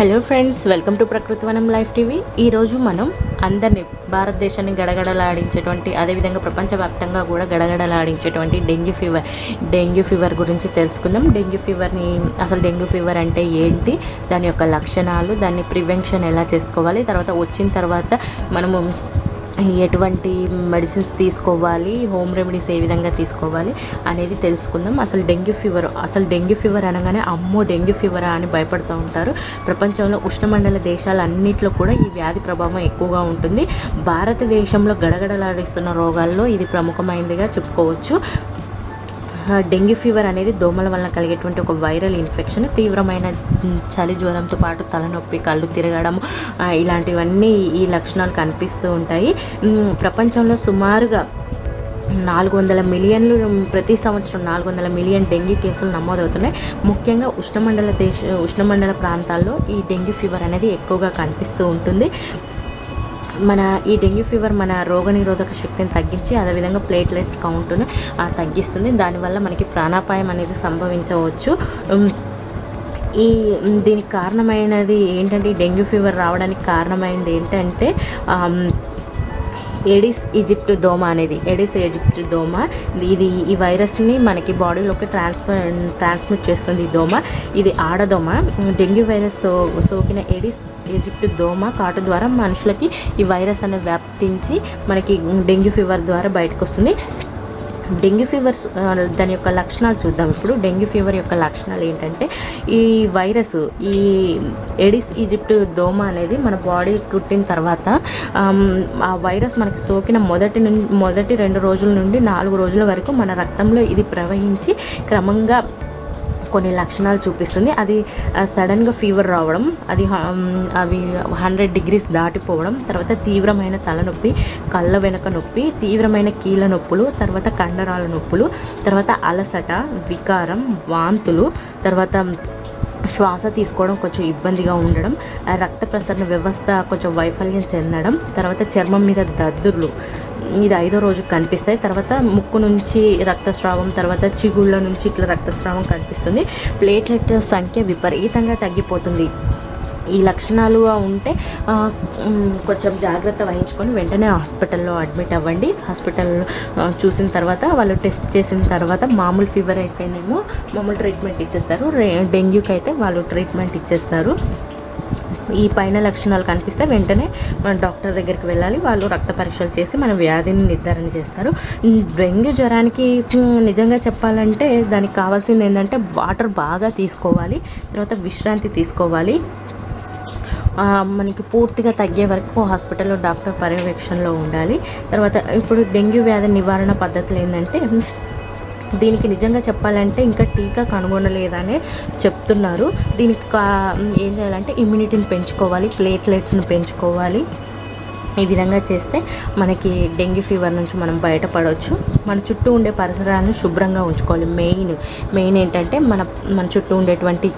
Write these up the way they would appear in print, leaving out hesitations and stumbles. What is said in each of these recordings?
Hello friends, welcome to ప్రకృతి వనం life TV. ఈరోజు మనం అందరినీ భారతదేశాన్ని గడగడలాడించేటువంటి, అదేవిధంగా ప్రపంచవ్యాప్తంగా కూడా గడగడలాడించేటువంటి డెంగ్యూ ఫీవర్ గురించి తెలుసుకుందాం. డెంగ్యూ ఫీవర్ అంటే ఏంటి, దాని యొక్క లక్షణాలు, దాన్ని ప్రివెన్షన్ ఎలా చేసుకోవాలి, తర్వాత వచ్చిన తర్వాత మనము ఎటువంటి మెడిసిన్స్ తీసుకోవాలి, హోమ్ రెమెడీస్ ఏ విధంగా తీసుకోవాలి అనేది తెలుసుకుందాం. అసలు డెంగ్యూ ఫీవర్ అనగానే అమ్మో డెంగ్యూ ఫీవరా అని భయపడుతూ ఉంటారు. ప్రపంచంలో ఉష్ణమండల దేశాలన్నింటిలో కూడా ఈ వ్యాధి ప్రభావం ఎక్కువగా ఉంటుంది. భారతదేశంలో గడగడలాడిస్తున్న రోగాల్లో ఇది ప్రముఖమైనదిగా చెప్పుకోవచ్చు. డెంగ్యూ ఫీవర్ అనేది దోమల వలన కలిగేటువంటి ఒక వైరల్ ఇన్ఫెక్షన్. తీవ్రమైన చలి, జ్వరంతో పాటు తలనొప్పి, కళ్ళు తిరగడం, ఇలాంటివన్నీ ఈ లక్షణాలు కనిపిస్తూ ఉంటాయి. ప్రపంచంలో సుమారుగా 400 మిలియన్లు ప్రతి సంవత్సరం 400 మిలియన్ డెంగ్యూ కేసులు నమోదవుతున్నాయి. ముఖ్యంగా ఉష్ణమండల ప్రాంతాల్లో ఈ డెంగ్యూ ఫీవర్ అనేది ఎక్కువగా కనిపిస్తూ ఉంటుంది. ఈ డెంగ్యూ ఫీవర్ మన రోగనిరోధక శక్తిని తగ్గించి, అదేవిధంగా ప్లేట్లెట్స్ కౌంట్ను తగ్గిస్తుంది. దానివల్ల మనకి ప్రాణాపాయం అనేది సంభవించవచ్చు. దీనికి కారణమైనది ఏంటంటే, డెంగ్యూ ఫీవర్ రావడానికి కారణమైనది ఏంటంటే ఎడిస్ ఈజిప్ట్ దోమ ఈ వైరస్ని మనకి బాడీలోకి ట్రాన్స్మిట్ చేస్తుంది. ఈ దోమ ఇది ఆడదోమ. డెంగ్యూ వైరస్ సోకిన ఎడిస్ ఈజిప్ట్ దోమ కాటు ద్వారా మనుషులకి ఈ వైరస్ అనేది వ్యాప్తించి మనకి డెంగ్యూ ఫీవర్ ద్వారా బయటకు వస్తుంది. డెంగ్యూ ఫీవర్ దాని యొక్క లక్షణాలు చూద్దాం. ఇప్పుడు డెంగ్యూ ఫీవర్ యొక్క లక్షణాలు ఏంటంటే, ఈ వైరస్ ఈ ఎడిస్ ఈజిప్ట్ దోమ అనేది మన బాడీ కుట్టిన తర్వాత ఆ వైరస్ మనకి సోకిన మొదటి 2 రోజుల నుండి 4 రోజుల వరకు మన రక్తంలో ఇది ప్రవహించి క్రమంగా కొన్ని లక్షణాలు చూపిస్తుంది. అది సడన్గా ఫీవర్ రావడం, అవి 100 degrees దాటిపోవడం, తర్వాత తీవ్రమైన తలనొప్పి, కళ్ళ వెనక నొప్పి, తీవ్రమైన కీళ్ళ నొప్పులు, తర్వాత కండరాల నొప్పులు, తర్వాత అలసట, వికారం, వాంతులు, తర్వాత శ్వాస తీసుకోవడం కొంచెం ఇబ్బందిగా ఉండడం, రక్త ప్రసరణ వ్యవస్థ కొంచెం వైఫల్యం చెందడం, తర్వాత చర్మం మీద దద్దుర్లు, ఇది 5వ రోజు కనిపిస్తాయి. తర్వాత ముక్కు నుంచి రక్తస్రావం, తర్వాత చిగుళ్ళ నుంచి ఇట్లా రక్తస్రావం కనిపిస్తుంది. ప్లేట్లెట్ సంఖ్య విపరీతంగా తగ్గిపోతుంది. ఈ లక్షణాలు ఉంటే కొంచెం జాగ్రత్త వహించుకొని వెంటనే హాస్పిటల్లో అడ్మిట్ అవ్వండి. హాస్పిటల్లో చూసిన తర్వాత వాళ్ళు టెస్ట్ చేసిన తర్వాత మామూలు ఫీవర్ అయితేనేమో మామూలు ట్రీట్మెంట్ ఇచ్చేస్తారు, డెంగ్యూకి అయితే వాళ్ళు ట్రీట్మెంట్ ఇచ్చేస్తారు. ఈ పైన లక్షణాలు కనిపిస్తే వెంటనే మన డాక్టర్ దగ్గరికి వెళ్ళాలి. వాళ్ళు రక్త పరీక్షలు చేసి మన వ్యాధిని నిర్ధారణ చేస్తారు. డెంగ్యూ జ్వరానికి నిజంగా చెప్పాలంటే దానికి కావాల్సింది ఏంటంటే వాటర్ బాగా తీసుకోవాలి, తర్వాత విశ్రాంతి తీసుకోవాలి. మనకి పూర్తిగా తగ్గే వరకు హాస్పిటల్లో డాక్టర్ పర్యవేక్షణలో ఉండాలి. తర్వాత ఇప్పుడు డెంగ్యూ వ్యాధి నివారణ పద్ధతులు ఏంటంటే, దీనికి నిజంగా చెప్పాలంటే ఇంకా టీకా కనుగొనలేదనే చెప్తున్నారు. దీనికి ఏం చేయాలంటే ఇమ్యూనిటీని పెంచుకోవాలి, ప్లేట్లెట్స్ని పెంచుకోవాలి. ఈ విధంగా చేస్తే మనకి డెంగ్యూ ఫీవర్ నుంచి మనం బయటపడవచ్చు. మన చుట్టూ ఉండే పరిసరాలను శుభ్రంగా ఉంచుకోవాలి. మెయిన్ ఏంటంటే మన చుట్టూ ఉండేటువంటి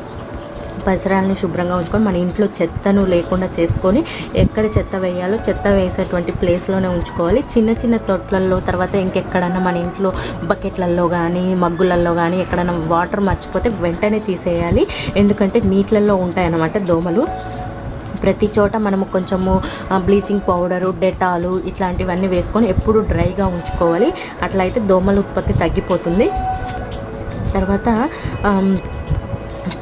పరిసరాలను శుభ్రంగా ఉంచుకొని మన ఇంట్లో చెత్తను లేకుండా చేసుకొని, ఎక్కడ చెత్త వేయాలో చెత్త వేసేటువంటి ప్లేస్లోనే ఉంచుకోవాలి. చిన్న తొట్లల్లో, తర్వాత ఇంకెక్కడన్నా మన ఇంట్లో బకెట్లలో కానీ మగ్గులలో కానీ ఎక్కడన్నా వాటర్ మర్చిపోతే వెంటనే తీసేయాలి. ఎందుకంటే నీటిలలో ఉంటాయన్నమాట దోమలు. ప్రతి చోట మనము కొంచెము బ్లీచింగ్ పౌడరు, డెటాలు ఇట్లాంటివన్నీ వేసుకొని ఎప్పుడు డ్రైగా ఉంచుకోవాలి. అట్లయితే దోమల ఉత్పత్తి తగ్గిపోతుంది. తర్వాత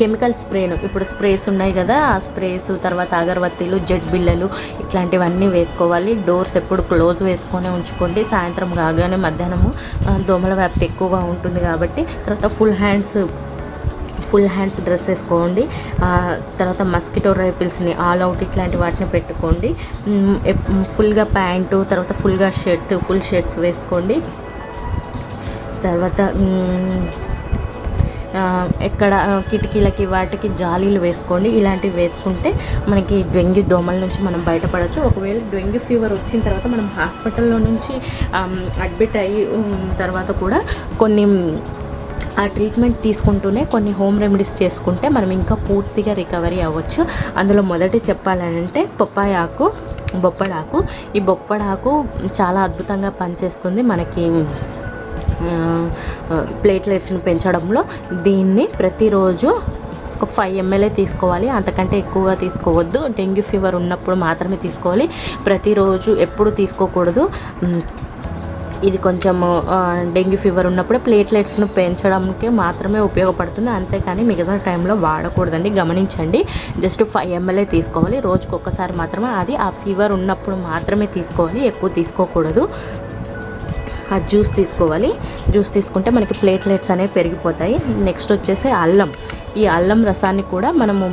కెమికల్ ఇప్పుడు స్ప్రేస్ ఉన్నాయి కదా, ఆ స్ప్రేస్, తర్వాత అగరబత్తీలు, జెట్ బిళ్ళలు ఇట్లాంటివన్నీ వేసుకోవాలి. డోర్స్ ఎప్పుడు క్లోజ్ వేసుకొని ఉంచుకోండి. సాయంత్రం కాగానే మధ్యాహ్నము దోమల వ్యాప్తి ఎక్కువగా ఉంటుంది కాబట్టి. తర్వాత ఫుల్ హ్యాండ్స్ డ్రెస్ వేసుకోండి. తర్వాత మస్కిటో రైఫిల్స్ని ఆల్ అవుట్ ఇట్లాంటి వాటిని పెట్టుకోండి. ఫుల్గా ప్యాంటు, తర్వాత ఫుల్ షర్ట్స్ వేసుకోండి. తర్వాత ఎక్కడ కిటికీలకి వాటికి జాలీలు వేసుకోండి. ఇలాంటివి వేసుకుంటే మనకి డెంగ్యూ దోమల నుంచి మనం బయటపడవచ్చు. ఒకవేళ డెంగ్యూ ఫీవర్ వచ్చిన తర్వాత మనం హాస్పిటల్లో నుంచి అడ్మిట్ అయ్యి తర్వాత కూడా ఆ ట్రీట్మెంట్ తీసుకుంటూనే కొన్ని హోమ్ రెమెడీస్ చేసుకుంటే మనం ఇంకా పూర్తిగా రికవరీ అవ్వచ్చు. అందులో మొదటి చెప్పాలంటే బొప్పడాకు. ఈ బొప్పడాకు చాలా అద్భుతంగా పనిచేస్తుంది మనకి ప్లేట్లెట్స్ని పెంచడంలో. దీన్ని ప్రతిరోజు ఒక 5 ml తీసుకోవాలి, అంతకంటే ఎక్కువగా తీసుకోవద్దు. డెంగ్యూ ఫీవర్ ఉన్నప్పుడు మాత్రమే తీసుకోవాలి, ప్రతిరోజు ఎప్పుడు తీసుకోకూడదు. ఇది కొంచెము డెంగ్యూ ఫీవర్ ఉన్నప్పుడు ప్లేట్లెట్స్ను పెంచడానికి మాత్రమే ఉపయోగపడుతుంది, అంతేకాని మిగతా టైంలో వాడకూడదండి. గమనించండి, జస్ట్ 5 ml తీసుకోవాలి, రోజుకు ఒక్కసారి మాత్రమే. అది ఆ ఫీవర్ ఉన్నప్పుడు మాత్రమే తీసుకోవాలి, ఎక్కువ తీసుకోకూడదు. ఆ జ్యూస్ తీసుకోవాలి, జ్యూస్ తీసుకుంటే మనకి ప్లేట్లెట్స్ అనేవి పెరిగిపోతాయి. నెక్స్ట్ వచ్చేసి అల్లం. ఈ అల్లం రసాన్ని కూడా మనము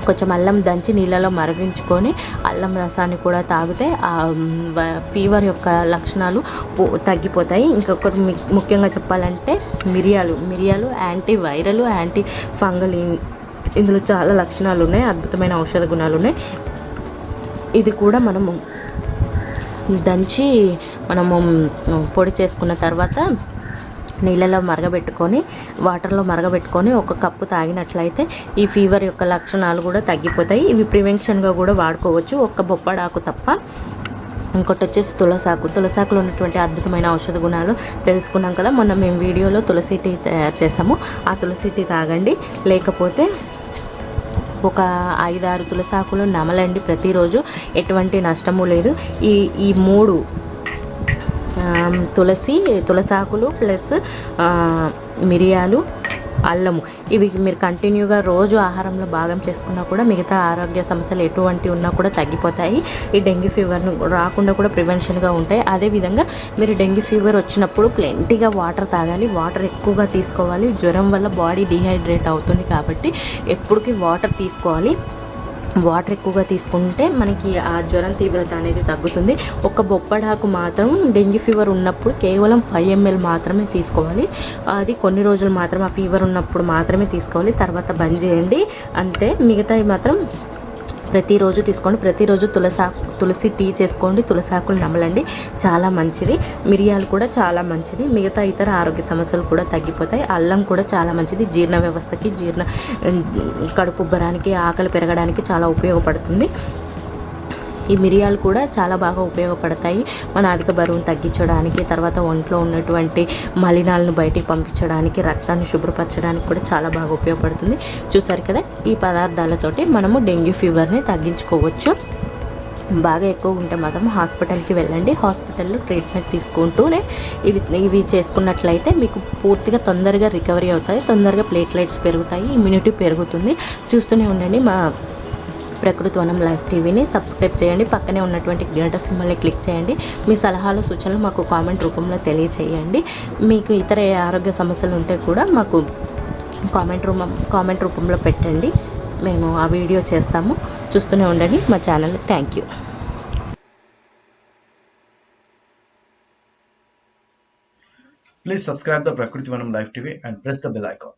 కొంచెం అల్లం దంచి నీళ్ళలో మరిగించుకొని అల్లం రసాన్ని కూడా తాగితే ఫీవర్ యొక్క లక్షణాలు తగ్గిపోతాయి. ఇంకొకటి ముఖ్యంగా చెప్పాలంటే మిరియాలు యాంటీ వైరల్, యాంటీ ఫంగల్, ఇందులో చాలా లక్షణాలు ఉన్నాయి, అద్భుతమైన ఔషధ గుణాలు ఉన్నాయి. ఇది కూడా మనము దంచి పొడి చేసుకున్న తర్వాత నీళ్ళలో వాటర్లో మరగబెట్టుకొని 1 కప్పు తాగినట్లయితే ఈ ఫీవర్ యొక్క లక్షణాలు కూడా తగ్గిపోతాయి. ఇవి ప్రివెన్షన్గా కూడా వాడుకోవచ్చు, ఒక్క బొప్పడాకు తప్ప. ఇంకోటి వచ్చేసి తులసాకులో ఉన్నటువంటి అద్భుతమైన ఔషధ గుణాలు తెలుసుకున్నాం కదా. మొన్న మేము వీడియోలో తులసి టీ తయారు చేసాము, ఆ తులసి టీ తాగండి. లేకపోతే ఒక 5-6 తులసాకులు నమలండి ప్రతిరోజు, ఎటువంటి నష్టము లేదు. ఈ 3 తులసాకులు ప్లస్ మిరియాలు, అల్లము, ఇవి మీరు కంటిన్యూగా రోజు ఆహారంలో భాగం చేసుకున్నా కూడా మిగతా ఆరోగ్య సమస్యలు ఎటువంటి ఉన్నా కూడా తగ్గిపోతాయి. ఈ డెంగ్యూ ఫీవర్ను రాకుండా కూడా ప్రివెన్షన్గా ఉంటాయి. అదేవిధంగా మీరు డెంగ్యూ ఫీవర్ వచ్చినప్పుడు ప్లెంటీగా వాటర్ తాగాలి, వాటర్ ఎక్కువగా తీసుకోవాలి. జ్వరం వల్ల బాడీ డీహైడ్రేట్ అవుతుంది కాబట్టి ఎప్పటికీ వాటర్ తీసుకోవాలి. వాటర్ ఎక్కువగా తీసుకుంటే మనకి ఆ జ్వరం తీవ్రత అనేది తగ్గుతుంది. ఒక బొప్పడాకు మాత్రం డెంగ్యూ ఫీవర్ ఉన్నప్పుడు కేవలం 5 ml మాత్రమే తీసుకోవాలి. అది కొన్ని రోజులు మాత్రం ఆ ఫీవర్ ఉన్నప్పుడు మాత్రమే తీసుకోవాలి, తర్వాత బంద్ చేయండి అంతే. మిగతావి మాత్రం ప్రతిరోజు తీసుకోండి. ప్రతిరోజు తులసి టీ చేసుకోండి, తులసాకులు నమలండి, చాలా మంచిది. మిరియాలు కూడా చాలా మంచిది, మిగతా ఇతర ఆరోగ్య సమస్యలు కూడా తగ్గిపోతాయి. అల్లం కూడా చాలా మంచిది, జీర్ణ వ్యవస్థకి, కడుపు ఉబ్బరానికి, ఆకలి పెరగడానికి చాలా ఉపయోగపడుతుంది. ఈ మిరియాలు కూడా చాలా బాగా ఉపయోగపడతాయి మన అధిక బరువును తగ్గించడానికి, తర్వాత ఒంట్లో ఉన్నటువంటి మలినాలను బయటికి పంపించడానికి, రక్తాన్ని శుభ్రపరచడానికి కూడా చాలా బాగా ఉపయోగపడుతుంది. చూసారు కదా, ఈ పదార్థాలతోటి మనము డెంగ్యూ ఫీవర్ని తగ్గించుకోవచ్చు. బాగా ఎక్కువ ఉంటే మాత్రం హాస్పిటల్కి వెళ్ళండి, హాస్పిటల్లో ట్రీట్మెంట్ తీసుకుంటూనే ఇవి చేసుకున్నట్లయితే మీకు పూర్తిగా తొందరగా రికవరీ అవుతాయి, తొందరగా ప్లేట్లెట్స్ పెరుగుతాయి, ఇమ్యూనిటీ పెరుగుతుంది. చూస్తూనే ఉండండి మా ప్రకృతి వనం లైవ్ టీవీని. సబ్స్క్రైబ్ చేయండి, పక్కనే ఉన్నటువంటి గంట సింబల్ని క్లిక్ చేయండి. మీ సలహాలు సూచనలు మాకు కామెంట్ రూపంలో తెలియచేయండి. మీకు ఇతర ఆరోగ్య సమస్యలు ఉంటే కూడా మాకు కామెంట్ రూపంలో పెట్టండి, మేము ఆ వీడియో చేస్తాము. చూస్తూనే ఉండండి మా channel. Thank you. Please subscribe the Prakriti Vanam Live TV and press the bell icon.